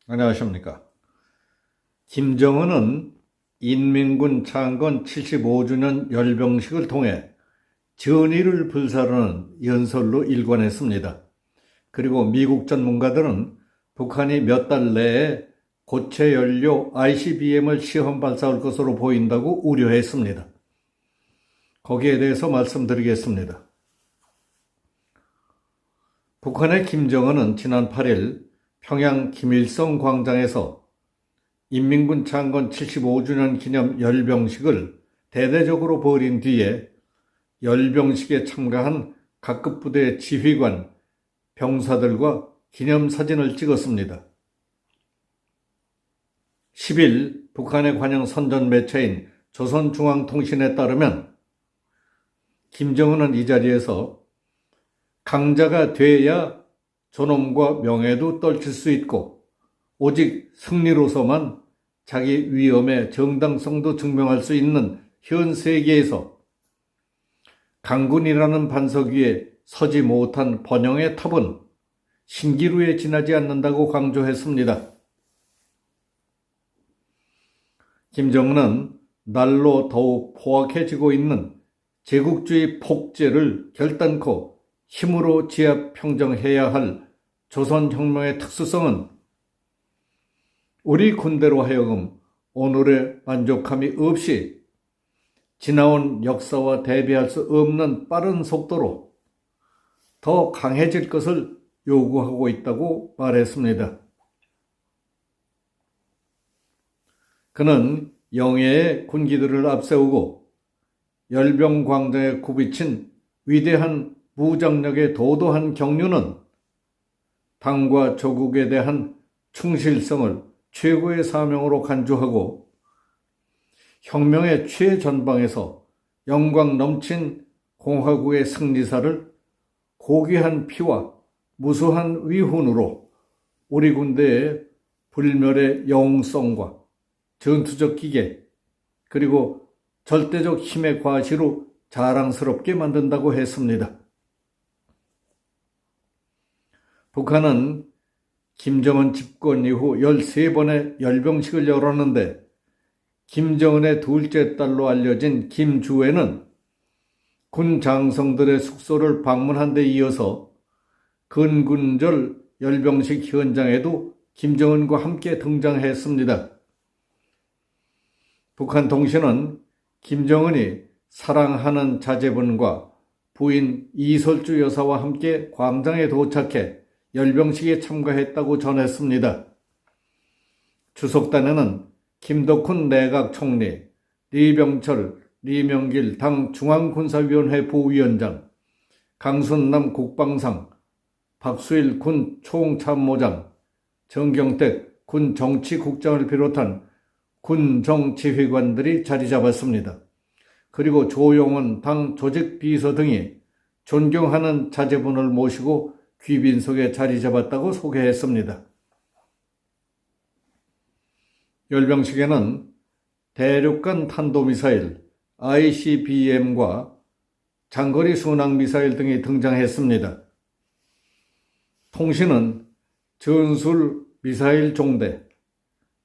안녕하십니까. 김정은은 인민군 창건 75주년 열병식을 통해 전의를 불사르는 연설로 일관했습니다. 그리고 미국 전문가들은 북한이 몇 달 내에 고체 연료 ICBM을 시험 발사할 것으로 보인다고 우려했습니다. 거기에 대해서 말씀드리겠습니다. 북한의 김정은은 지난 8일 평양 김일성 광장에서 인민군 창건 75주년 기념 열병식을 대대적으로 벌인 뒤에 열병식에 참가한 각급 부대 지휘관, 병사들과 기념사진을 찍었습니다. 10일 북한의 관영 선전 매체인 조선중앙통신에 따르면 김정은은 이 자리에서 강자가 돼야 존엄과 명예도 떨칠 수 있고 오직 승리로서만 자기 위엄의 정당성도 증명할 수 있는 현 세계에서 강군이라는 반석 위에 서지 못한 번영의 탑은 신기루에 지나지 않는다고 강조했습니다. 김정은은 날로 더욱 포악해지고 있는 제국주의 폭제를 결단코 힘으로 지압 평정해야 할 조선혁명의 특수성은 우리 군대로 하여금 오늘의 만족함이 없이 지나온 역사와 대비할 수 없는 빠른 속도로 더 강해질 것을 요구하고 있다고 말했습니다. 그는 영예의 군기들을 앞세우고 열병광장에 굽이친 위대한 무장력의 도도한 경륜은 당과 조국에 대한 충실성을 최고의 사명으로 간주하고 혁명의 최전방에서 영광 넘친 공화국의 승리사를 고귀한 피와 무수한 위훈으로 우리 군대의 불멸의 영웅성과 전투적 기계 그리고 절대적 힘의 과시로 자랑스럽게 만든다고 했습니다. 북한은 김정은 집권 이후 13번의 열병식을 열었는데 김정은의 둘째 딸로 알려진 김주애는 군 장성들의 숙소를 방문한 데 이어서 근군절 열병식 현장에도 김정은과 함께 등장했습니다. 북한 통신은 김정은이 사랑하는 자제분과 부인 이설주 여사와 함께 광장에 도착해 열병식에 참가했다고 전했습니다. 주석단에는 김덕훈 내각 총리, 리병철, 리명길 당 중앙군사위원회 부위원장, 강순남 국방상, 박수일 군 총참모장, 정경택 군 정치국장을 비롯한 군 정지휘관들이 자리 잡았습니다. 그리고 조용원 당 조직비서 등이 존경하는 자제분을 모시고 귀빈석에 자리 잡았다고 소개했습니다. 열병식에는 대륙간 탄도미사일, ICBM과 장거리 순항미사일 등이 등장했습니다. 통신은 전술 미사일 종대,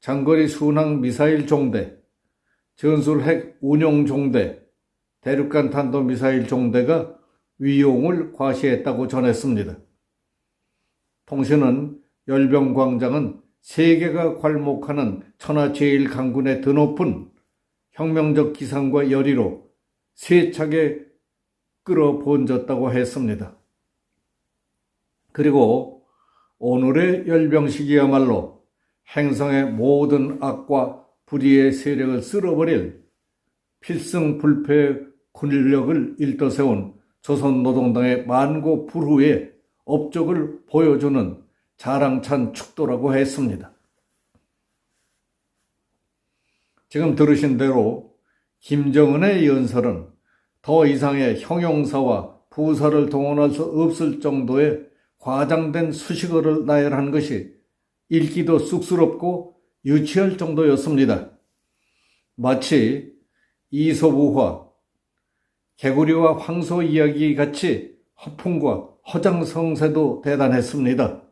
장거리 순항 미사일 종대, 전술 핵 운용 종대, 대륙간 탄도미사일 종대가 위용을 과시했다고 전했습니다. 통신은 열병광장은 세계가 괄목하는 천하 제1강군의 드높은 혁명적 기상과 열의로 세차게 끌어번졌다고 했습니다. 그리고 오늘의 열병식이야말로 행성의 모든 악과 불의의 세력을 쓸어버릴 필승불패의 군력을 일떠세운 조선노동당의 만고불후의 업적을 보여주는 자랑찬 축도라고 했습니다. 지금 들으신 대로 김정은의 연설은 더 이상의 형용사와 부사를 동원할 수 없을 정도의 과장된 수식어를 나열한 것이 읽기도 쑥스럽고 유치할 정도였습니다. 마치 이솝우화, 개구리와 황소 이야기 같이 허풍과 허장성세도 대단했습니다.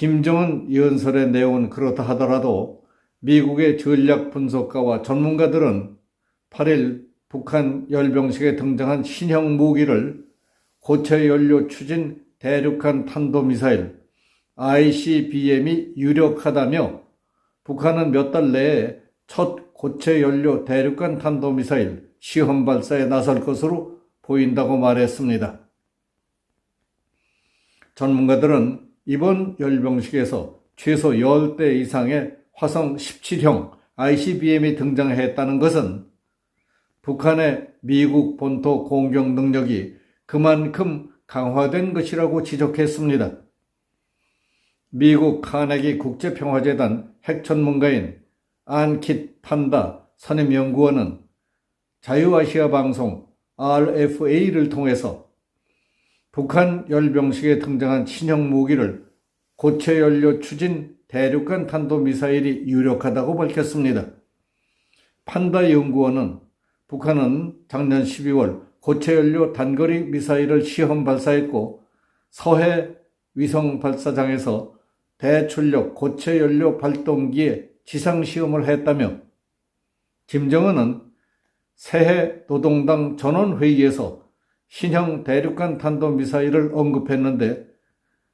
김정은 연설의 내용은 그렇다 하더라도 미국의 전략 분석가와 전문가들은 8일 북한 열병식에 등장한 신형 무기를 고체 연료 추진 대륙간 탄도미사일 ICBM이 유력하다며 북한은 몇 달 내에 첫 고체 연료 대륙간 탄도미사일 시험 발사에 나설 것으로 보인다고 말했습니다. 전문가들은 이번 열병식에서 최소 10대 이상의 화성 17형 ICBM이 등장했다는 것은 북한의 미국 본토 공격 능력이 그만큼 강화된 것이라고 지적했습니다. 미국 카네기 국제평화재단 핵전문가인 안킷 판다 선임연구원은 자유아시아 방송 RFA를 통해서 북한 열병식에 등장한 신형 무기를 고체 연료 추진 대륙간 탄도미사일이 유력하다고 밝혔습니다. 판다 연구원은 북한은 작년 12월 고체 연료 단거리 미사일을 시험 발사했고 서해 위성 발사장에서 대출력 고체 연료 발동기의 지상 시험을 했다며 김정은은 새해 노동당 전원회의에서 신형 대륙간 탄도미사일을 언급했는데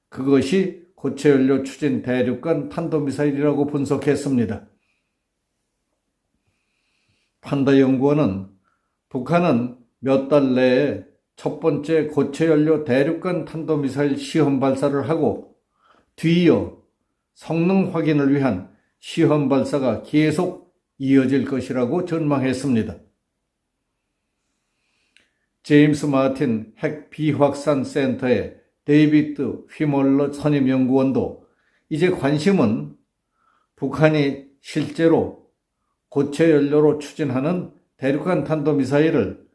그것이 고체 연료 추진 대륙간 탄도미사일이라고 분석했습니다. 판다 연구원은 북한은 몇 달 내에 첫 번째 고체 연료 대륙간 탄도미사일 시험 발사를 하고 뒤이어 성능 확인을 위한 시험 발사가 계속 이어질 것이라고 전망했습니다. 제임스 마틴 핵 비확산 센터의 데이비드 휘몰러 선임연구원도 이제 관심은 북한이 실제로 고체 연료로 추진하는 대륙간 탄도미사일을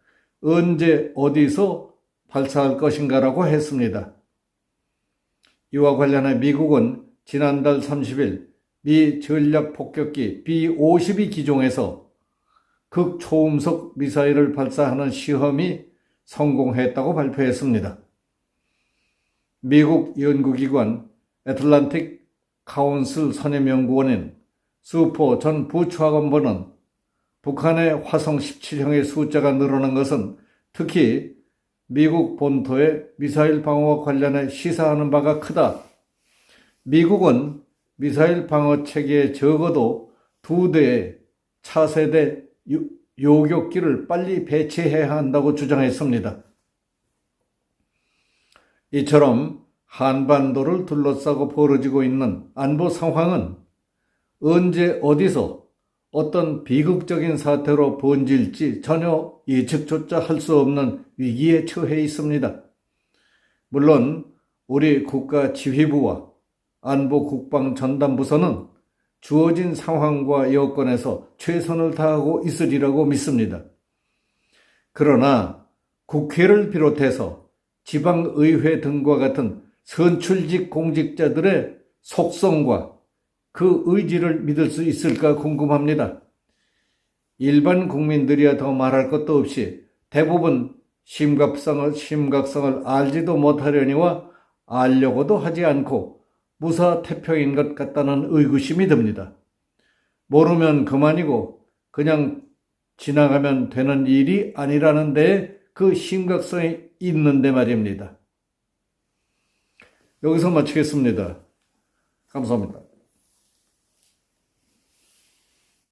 언제 어디서 발사할 것인가라고 했습니다. 이와 관련해 미국은 지난달 30일 미 전략폭격기 B-52 기종에서 극초음속 미사일을 발사하는 시험이 성공했다고 발표했습니다. 미국 연구기관 애틀란틱 카운슬 선임연구원인 수포 전 부추학원보는 북한의 화성 17형의 숫자가 늘어난 것은 특히 미국 본토의 미사일 방어와 관련해 시사하는 바가 크다. 미국은 미사일 방어 체계에 적어도 2대의 차세대 요격기를 빨리 배치해야 한다고 주장했습니다. 이처럼 한반도를 둘러싸고 벌어지고 있는 안보 상황은 언제 어디서 어떤 비극적인 사태로 번질지 전혀 예측조차 할 수 없는 위기에 처해 있습니다. 물론 우리 국가지휘부와 안보국방전담부서는 주어진 상황과 여건에서 최선을 다하고 있으리라고 믿습니다. 그러나 국회를 비롯해서 지방의회 등과 같은 선출직 공직자들의 속성과 그 의지를 믿을 수 있을까 궁금합니다. 일반 국민들이야 더 말할 것도 없이 대부분 심각성을 알지도 못하려니와 알려고도 하지 않고 무사태평인 것 같다는 의구심이 듭니다. 모르면 그만이고 그냥 지나가면 되는 일이 아니라는 데에 그 심각성이 있는데 말입니다. 여기서 마치겠습니다. 감사합니다.